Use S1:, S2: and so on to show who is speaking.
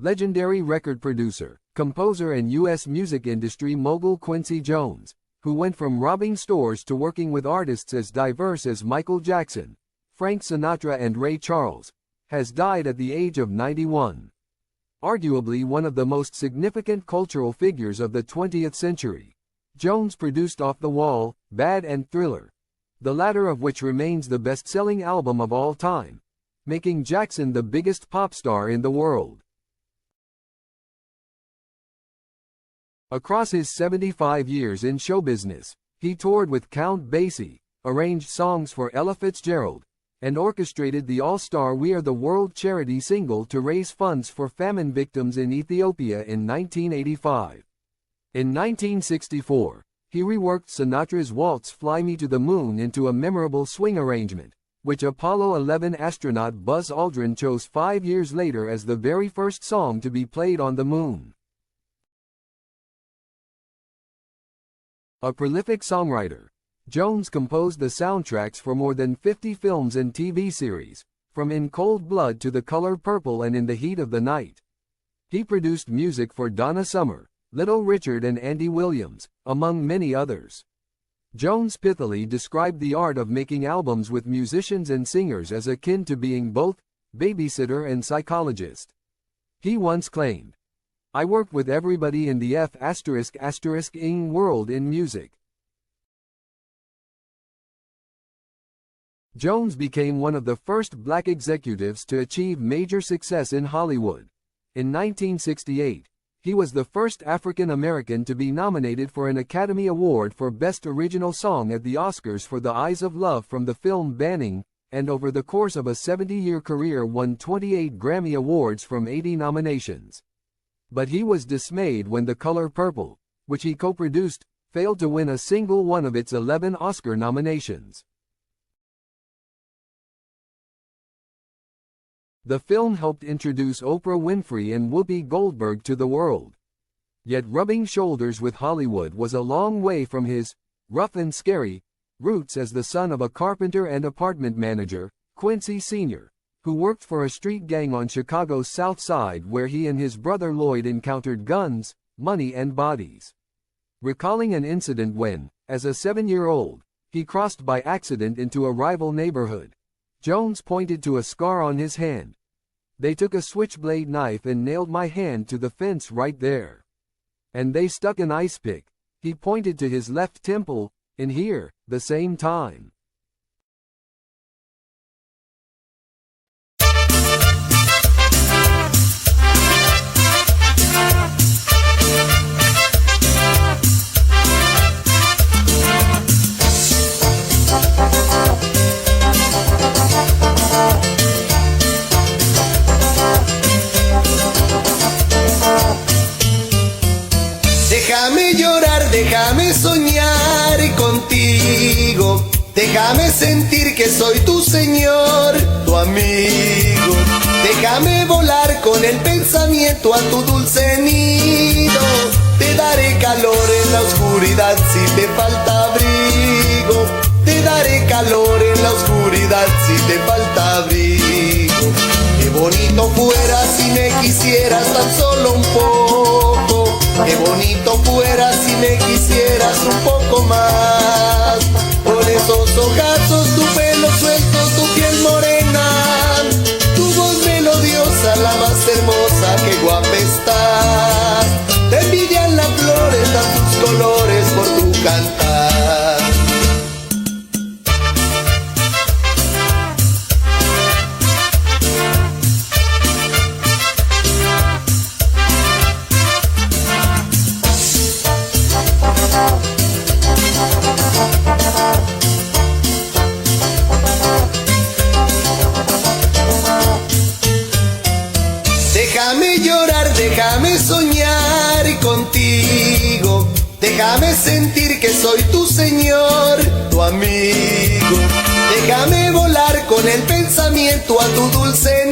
S1: legendary record producer, composer and U.S. music industry mogul Quincy Jones, who went from robbing stores to working with artists as diverse as Michael Jackson, Frank Sinatra and Ray Charles, has died at the age of 91. Arguably one of the most significant cultural figures of the 20th century, Jones produced Off the Wall, Bad and Thriller, the latter of which remains the best-selling album of all time, making Jackson the biggest pop star in the world. Across his 75 years in show business, he toured with Count Basie, arranged songs for Ella Fitzgerald, and orchestrated the all-star We Are the World charity single to raise funds for famine victims in Ethiopia in 1985. In 1964, he reworked Sinatra's waltz Fly Me to the Moon into a memorable swing arrangement, which Apollo 11 astronaut Buzz Aldrin chose 5 years later as the very first song to be played on the moon. A prolific songwriter, Jones composed the soundtracks for more than 50 films and TV series, from In Cold Blood to The Color Purple and In the Heat of the Night. He produced music for Donna Summer, Little Richard and Andy Williams, among many others. Jones pithily described the art of making albums with musicians and singers as akin to being both babysitter and psychologist. He once claimed, "I work with everybody in the F***ing world in music." Jones became one of the first black executives to achieve major success in Hollywood. In 1968, he was the first African American to be nominated for an Academy Award for Best Original Song at the Oscars for The Eyes of Love from the film Banning, and over the course of a 70-year career won 28 Grammy Awards from 80 nominations. But he was dismayed when The Color Purple, which he co-produced, failed to win a single one of its 11 Oscar nominations. The film helped introduce Oprah Winfrey and Whoopi Goldberg to the world. Yet rubbing shoulders with Hollywood was a long way from his rough and scary roots as the son of a carpenter and apartment manager, Quincy Sr., who worked for a street gang on Chicago's South Side where he and his brother Lloyd encountered guns, money and bodies. Recalling an incident when, as a 7-year-old, he crossed by accident into a rival neighborhood, Jones pointed to a scar on his hand. "They took a switchblade knife and nailed my hand to the fence right there. And they stuck an ice pick," he pointed to his left temple, "in here, the same time."
S2: Déjame llorar, déjame soñar contigo, déjame sentir que soy tu señor, tu amigo. Déjame volar con el pensamiento a tu dulce nido, te daré calor en la oscuridad si te falta abrigo, te daré calor en la oscuridad si te falta abrigo. Qué bonito fuera si me quisieras tan solo un poco, qué bonito fuera si me quisieras un poco más. Con esos ojazos, tu pelo suelto, tu piel morena, tu voz melodiosa, la más hermosa, qué guapa estás. Te envidian las flores, dan tus colores por tu cantar. Déjame llorar, déjame soñar contigo, déjame sentir que soy tu señor, tu amigo. Déjame volar con el pensamiento a tu dulce